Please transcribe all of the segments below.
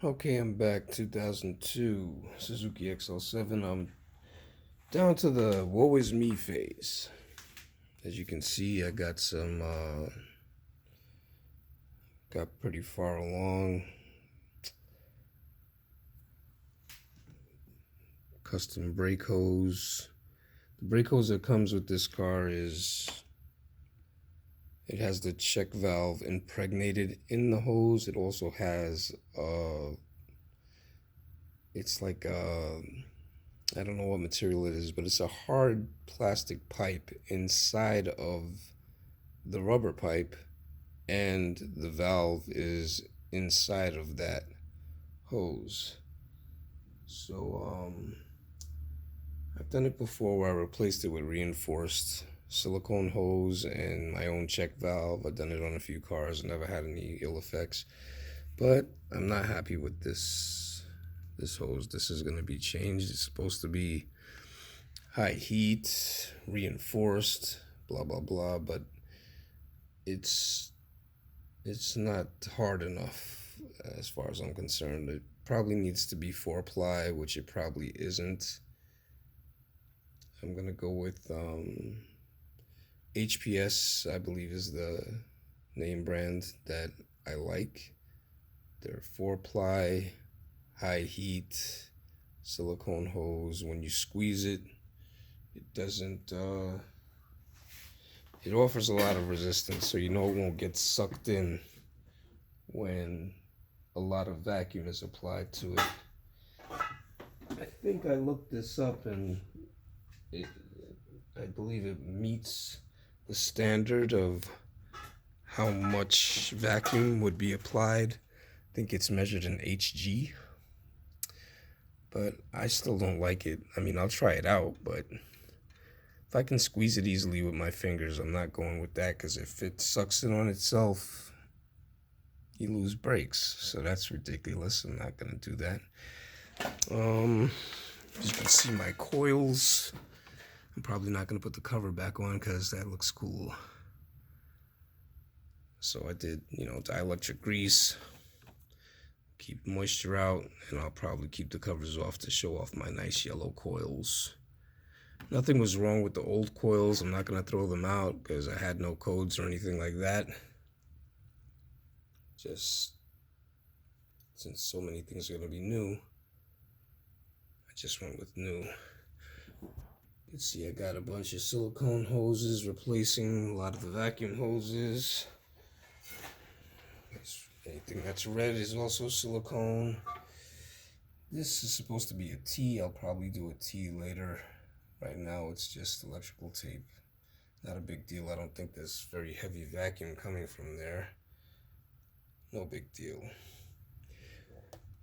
Okay, I'm back. 2002 Suzuki XL-7. I'm down to the woe is me phase. As you can see, I got pretty far along. Custom brake hose. The brake hose that comes with this car it has the check valve impregnated in the hose. It also has it's like I don't know what material it is, but it's a hard plastic pipe inside of the rubber pipe, and the valve is inside of that hose. So I've done it before where I replaced it with reinforced silicone hose and my own check valve. I've done it on a few cars, never had any ill effects. But I'm not happy with this hose. This is going to be changed. It's supposed to be high heat, reinforced, blah blah blah, but it's not hard enough as far as I'm concerned. It probably needs to be 4-ply, which it probably isn't. I'm gonna go with HPS, I believe is the name brand that I like. They're 4-ply, high heat, silicone hose. When you squeeze it, it doesn't, it offers a lot of resistance, so you know it won't get sucked in when a lot of vacuum is applied to it. I think I looked this up, and I believe it meets the standard of how much vacuum would be applied. I think it's measured in Hg, but I still don't like it. I mean, I'll try it out, but if I can squeeze it easily with my fingers, I'm not going with that, because if it sucks in on itself, you lose brakes. So that's ridiculous. I'm not gonna do that. As you can see, my coils, I'm probably not gonna put the cover back on because that looks cool. So I did, dielectric grease, keep moisture out, and I'll probably keep the covers off to show off my nice yellow coils. Nothing was wrong with the old coils. I'm not gonna throw them out because I had no codes or anything like that. Just since so many things are gonna be new, I just went with new. You can see I got a bunch of silicone hoses replacing a lot of the vacuum hoses. Anything that's red is also silicone. This is supposed to be a T. I'll probably do a T later. Right now it's just electrical tape. Not a big deal. I don't think there's very heavy vacuum coming from there. No big deal.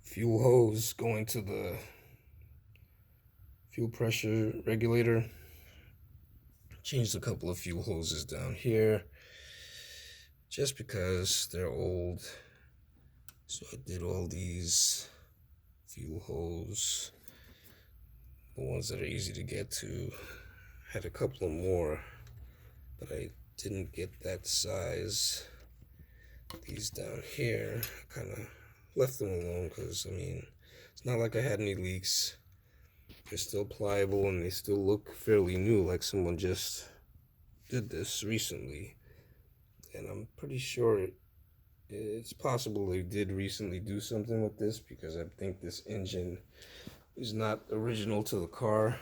Fuel hose going to the fuel pressure regulator. Changed a couple of fuel hoses down here just because they're old. So I did all these fuel hose, the ones that are easy to get to. Had a couple of more, but I didn't get that size. These down here, I kind of left them alone because, I mean, it's not like I had any leaks. They're still pliable and they still look fairly new, like someone just did this recently. And I'm pretty sure it's possible they did recently do something with this, because I think this engine is not original to the car.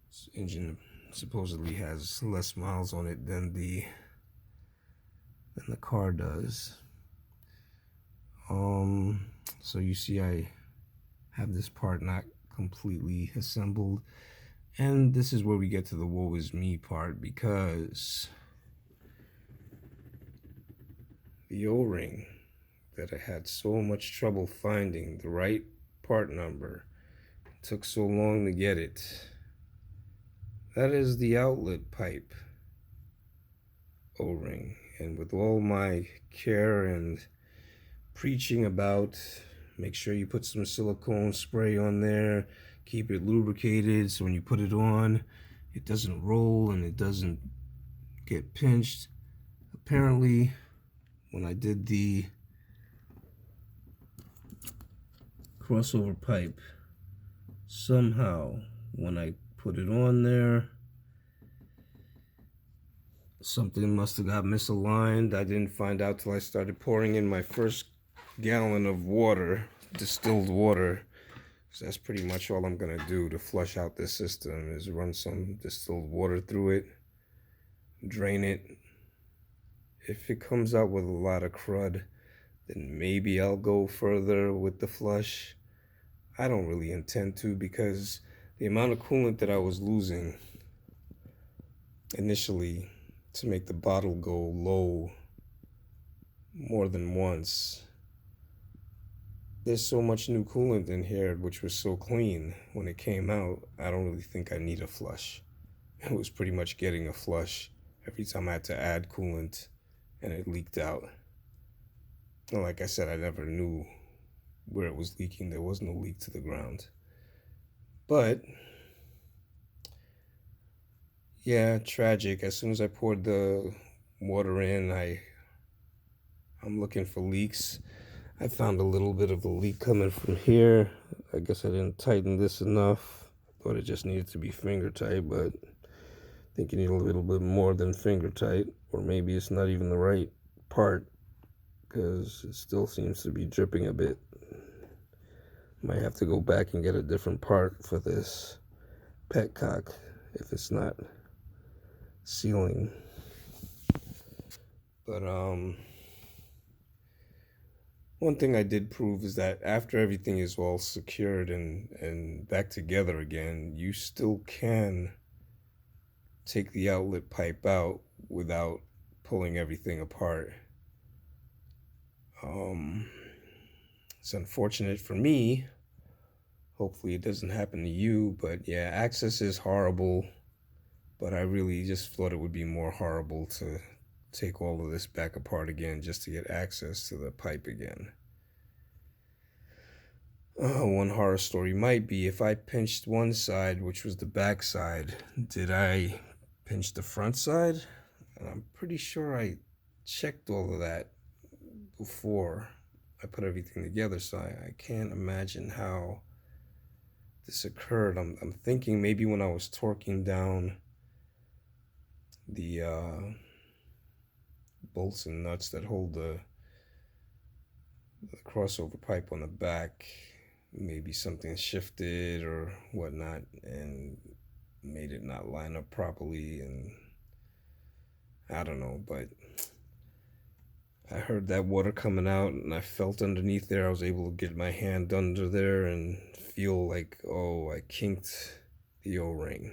This engine supposedly has less miles on it than the car does. So you see I have this part not completely assembled, and this is where we get to the woe is me part, because the O-ring that I had so much trouble finding the right part number, it took so long to get it. That is the outlet pipe O-ring, and with all my care and preaching about make sure you put some silicone spray on there, keep it lubricated so when you put it on it doesn't roll and it doesn't get pinched. Apparently when I did the crossover pipe, somehow when I put it on there, something must have got misaligned. I didn't find out till I started pouring in my first gallon of water, distilled water. So that's pretty much all I'm gonna do to flush out this system, is run some distilled water through it, drain it. If it comes out with a lot of crud, then maybe I'll go further with the flush. I don't really intend to, because the amount of coolant that I was losing initially to make the bottle go low more than once, there's so much new coolant in here, which was so clean when it came out, I don't really think I need a flush. It was pretty much getting a flush every time I had to add coolant and it leaked out. And like I said, I never knew where it was leaking. There was no leak to the ground. But yeah, tragic. As soon as I poured the water in, I'm looking for leaks. I found a little bit of a leak coming from here. I guess I didn't tighten this enough. I thought it just needed to be finger tight, but I think you need a little bit more than finger tight, or maybe it's not even the right part, because it still seems to be dripping a bit. Might have to go back and get a different part for this petcock if it's not sealing. But one thing I did prove is that after everything is all secured and back together again, you still can take the outlet pipe out without pulling everything apart. It's unfortunate for me. Hopefully it doesn't happen to you, but yeah, access is horrible, but I really just thought it would be more horrible to take all of this back apart again just to get access to the pipe again. One horror story might be, if I pinched one side, which was the back side, did I pinch the front side? And I'm pretty sure I checked all of that before I put everything together, so I can't imagine how this occurred. I'm thinking maybe when I was torquing down the bolts and nuts that hold the crossover pipe on the back, maybe something shifted or whatnot and made it not line up properly, and I don't know, but I heard that water coming out and I felt underneath there. I was able to get my hand under there and feel like, oh, I kinked the O-ring.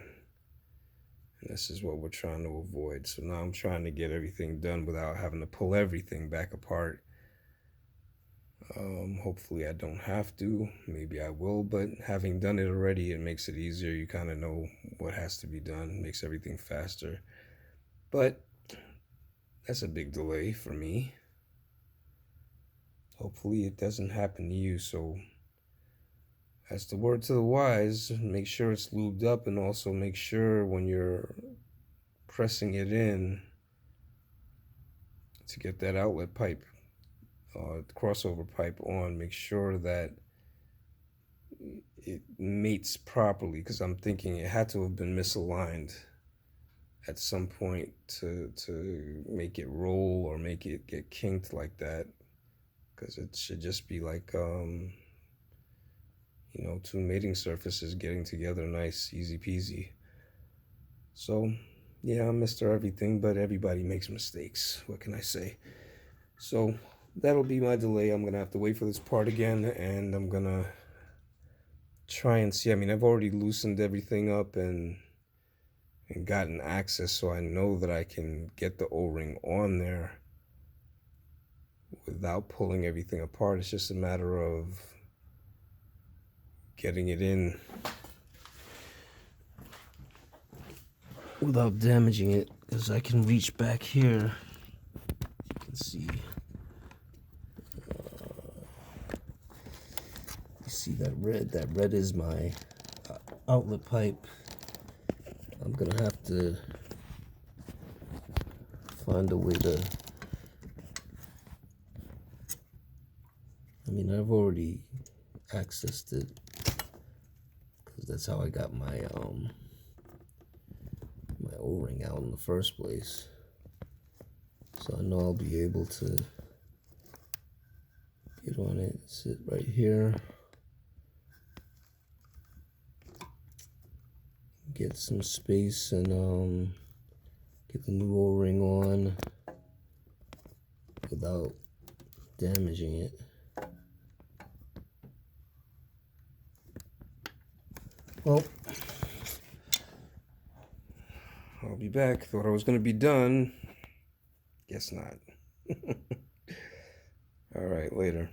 And this is what we're trying to avoid. So now I'm trying to get everything done without having to pull everything back apart. Hopefully I don't have to. Maybe I will, but having done it already, it makes it easier. You kind of know what has to be done. It makes everything faster. But that's a big delay for me. Hopefully it doesn't happen to you. So that's the word to the wise. Make sure it's lubed up, and also make sure when you're pressing it in to get that outlet pipe, crossover pipe on, make sure that it mates properly, because I'm thinking it had to have been misaligned at some point to make it roll or make it get kinked like that, because it should just be like two mating surfaces getting together, nice, easy peasy. So yeah, I'm Mr. Everything, but everybody makes mistakes. What can I say? So that'll be my delay. I'm gonna have to wait for this part again, and I'm gonna try and see. I mean, I've already loosened everything up and gotten access, so I know that I can get the O-ring on there without pulling everything apart. It's just a matter of getting it in without damaging it, because I can reach back here. You can see. You see that red? That red is my outlet pipe. I'm gonna have to find a way to. I mean, I've already accessed it, because that's how I got my my O-ring out in the first place. So I know I'll be able to get on it, sit right here, get some space, and get the new O-ring on without damaging it. Well, I'll be back. Thought I was going to be done. Guess not. All right, later.